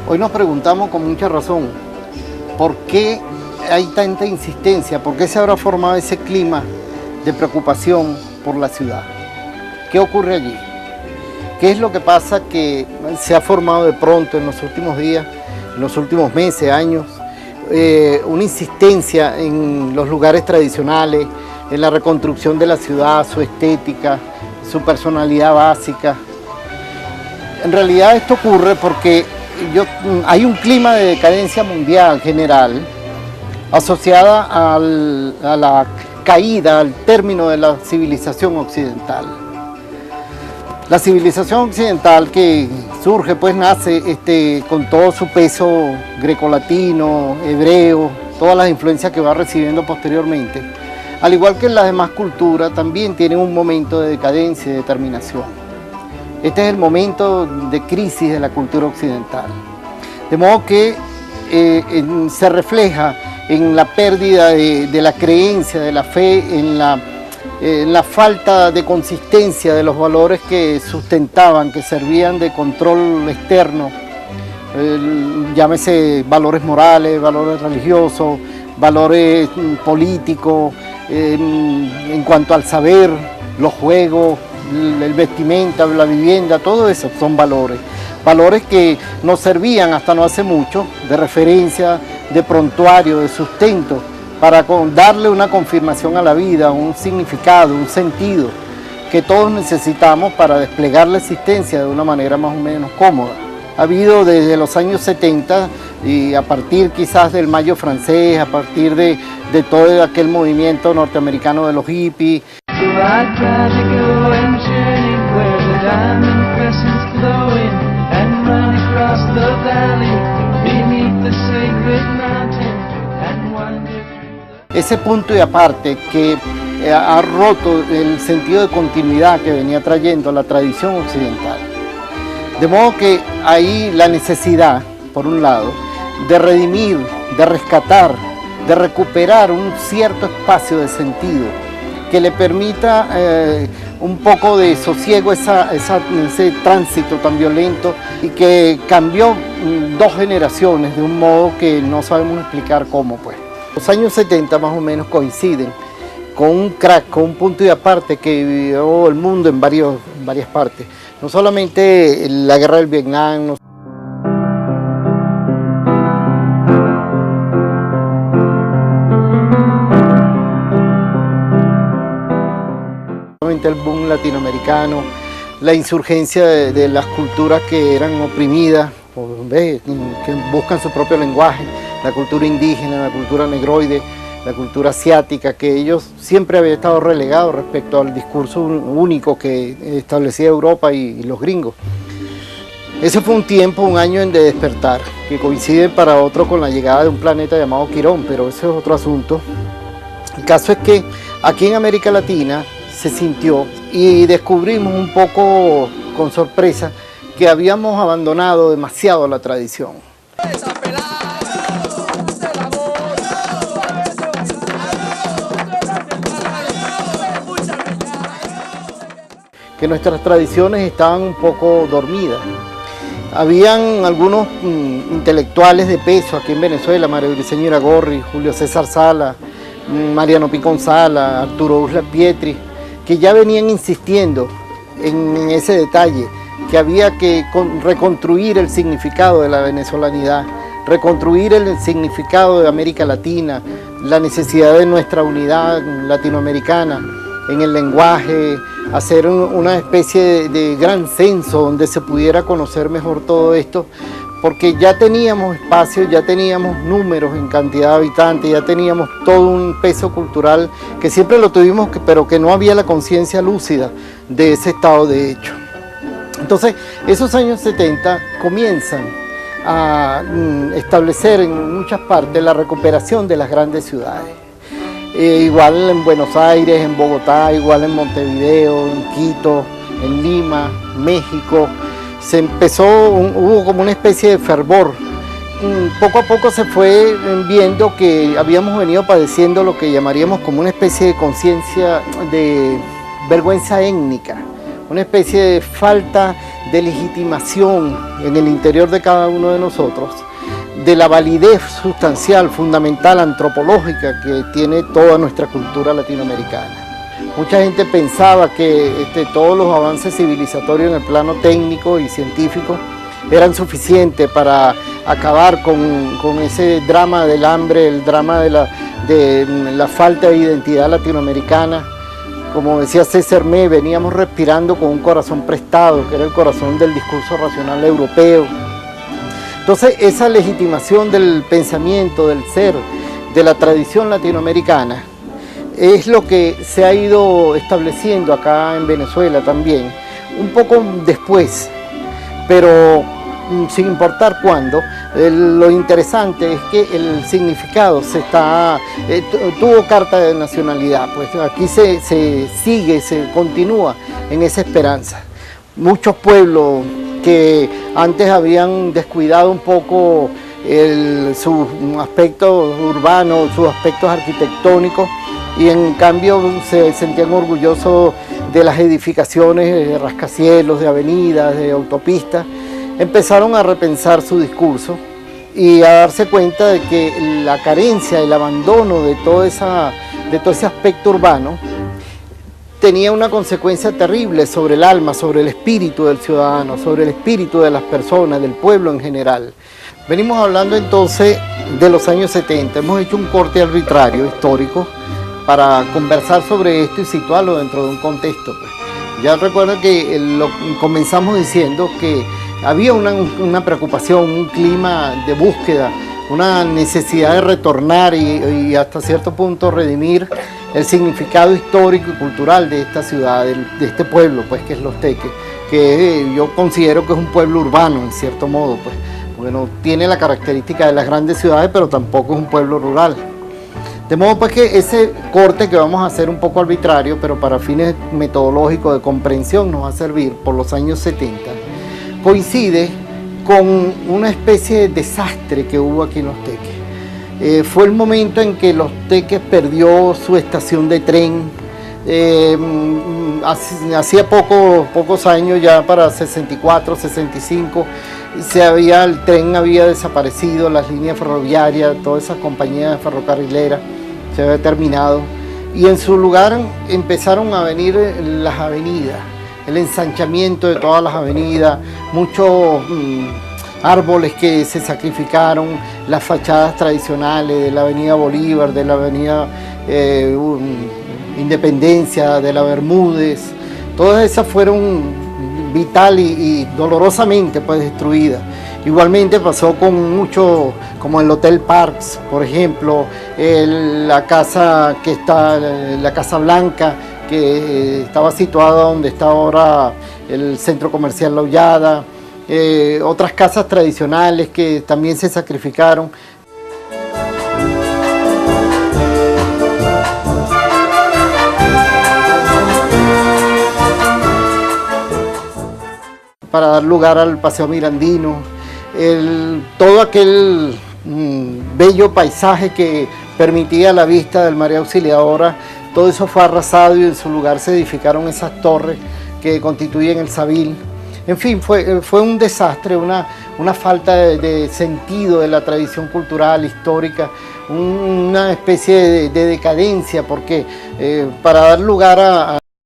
Hoy nos preguntamos con mucha razón, ¿por qué hay tanta insistencia? ¿Por qué se habrá formado ese clima de preocupación por la ciudad? ¿Qué ocurre allí? ¿Qué es lo que pasa que se ha formado de pronto en los últimos días, en los últimos meses, años, una insistencia en los lugares tradicionales, en la reconstrucción de la ciudad, su estética, su personalidad básica? En realidad esto ocurre porque hay un clima de decadencia mundial general asociada a la caída, al término de la civilización occidental. La civilización occidental que surge, pues nace con todo su peso grecolatino, hebreo, todas las influencias que va recibiendo posteriormente, al igual que las demás culturas, también tienen un momento de decadencia y de terminación. Este es el momento de crisis de la cultura occidental. De modo que se refleja en la pérdida de la creencia, de la fe, en la falta de consistencia de los valores que sustentaban, que servían de control externo, llámese valores morales, valores religiosos, valores políticos, en cuanto al saber, los juegos, el vestimenta, la vivienda, todo eso son valores. Valores que nos servían hasta no hace mucho de referencia, de prontuario, de sustento, para darle una confirmación a la vida, un significado, un sentido que todos necesitamos para desplegar la existencia de una manera más o menos cómoda. Ha habido desde los años 70 y a partir quizás del Mayo francés, a partir de todo aquel movimiento norteamericano de los hippies. Ese punto y aparte que ha roto el sentido de continuidad que venía trayendo la tradición occidental. De modo que hay la necesidad, por un lado, de redimir, de rescatar, de recuperar un cierto espacio de sentido que le permita un poco de sosiego ese tránsito tan violento y que cambió dos generaciones de un modo que no sabemos explicar cómo, pues. Los años 70 más o menos coinciden con un crack, con un punto y aparte que vivió el mundo en varias partes. No solamente la guerra del Vietnam, no solamente el boom latinoamericano, la insurgencia de las culturas que eran oprimidas, que buscan su propio lenguaje, la cultura indígena, la cultura negroide, la cultura asiática, que ellos siempre habían estado relegados respecto al discurso único que establecía Europa y los gringos. Ese fue un tiempo, un año de despertar, que coincide para otro con la llegada de un planeta llamado Quirón, pero ese es otro asunto. El caso es que aquí en América Latina se sintió y descubrimos un poco con sorpresa que habíamos abandonado demasiado la tradición. Que nuestras tradiciones estaban un poco dormidas. Habían algunos intelectuales de peso aquí en Venezuela, María Briceño Iragorri, Julio César Sala, Mariano Picón Sala, Arturo Uslar Pietri, que ya venían insistiendo en ese detalle, que había que reconstruir el significado de la venezolanidad, reconstruir el significado de América Latina, la necesidad de nuestra unidad latinoamericana en el lenguaje, hacer una especie de gran censo donde se pudiera conocer mejor todo esto, porque ya teníamos espacio, ya teníamos números en cantidad de habitantes, ya teníamos todo un peso cultural que siempre lo tuvimos, pero que no había la conciencia lúcida de ese estado de hecho. Entonces, esos años 70 comienzan a establecer en muchas partes la recuperación de las grandes ciudades. Igual en Buenos Aires, en Bogotá, igual en Montevideo, en Quito, en Lima, México. Se empezó, hubo como una especie de fervor. Poco a poco se fue viendo que habíamos venido padeciendo lo que llamaríamos como una especie de conciencia de vergüenza étnica una especie de falta de legitimación en el interior de cada uno de nosotros, de la validez sustancial, fundamental, antropológica que tiene toda nuestra cultura latinoamericana. Mucha gente pensaba que todos los avances civilizatorios en el plano técnico y científico eran suficientes para acabar con ese drama del hambre, el drama de la falta de identidad latinoamericana. Como decía César Mee, veníamos respirando con un corazón prestado, que era el corazón del discurso racional europeo. Entonces, esa legitimación del pensamiento, del ser, de la tradición latinoamericana, es lo que se ha ido estableciendo acá en Venezuela también, un poco después, pero sin importar cuándo. Lo interesante es que el significado tuvo carta de nacionalidad, pues aquí se sigue, se continúa en esa esperanza. Muchos pueblos que antes habían descuidado un poco sus aspectos urbanos, sus aspectos arquitectónicos, y en cambio se sentían orgullosos de las edificaciones de rascacielos, de avenidas, de autopistas, empezaron a repensar su discurso y a darse cuenta de que la carencia, el abandono de todo ese aspecto urbano tenía una consecuencia terrible sobre el alma, sobre el espíritu del ciudadano, sobre el espíritu de las personas, del pueblo en general. Venimos hablando entonces de los años 70, hemos hecho un corte arbitrario histórico para conversar sobre esto y situarlo dentro de un contexto. Ya recuerden que comenzamos diciendo que había una preocupación, un clima de búsqueda, una necesidad de retornar y hasta cierto punto redimir el significado histórico y cultural de esta ciudad, de este pueblo, pues, que es Los Teques, que yo considero que es un pueblo urbano, en cierto modo, pues, porque no tiene la característica de las grandes ciudades, pero tampoco es un pueblo rural. De modo pues que ese corte que vamos a hacer un poco arbitrario, pero para fines metodológicos de comprensión nos va a servir por los años 70, coincide con una especie de desastre que hubo aquí en Los Teques. Fue el momento en que Los Teques perdió su estación de tren. Hacía pocos años, ya para 64, 65, el tren había desaparecido, las líneas ferroviarias, todas esas compañías ferrocarrileras se había terminado, y en su lugar empezaron a venir las avenidas, el ensanchamiento de todas las avenidas, muchos árboles que se sacrificaron, las fachadas tradicionales de la avenida Bolívar, de la avenida Independencia, de la Bermúdez, todas esas fueron vital y dolorosamente pues destruidas. Igualmente pasó con mucho, como el Hotel Parks, por ejemplo, la Casa Blanca, que estaba situada donde está ahora el Centro Comercial La Hollada, otras casas tradicionales que también se sacrificaron. Para dar lugar al Paseo Mirandino, todo aquel bello paisaje que permitía la vista del María Auxiliadora, todo eso fue arrasado y en su lugar se edificaron esas torres que constituyen el Sabil. En fin, fue un desastre, una falta de sentido de la tradición cultural, histórica, una especie de decadencia, porque para dar lugar a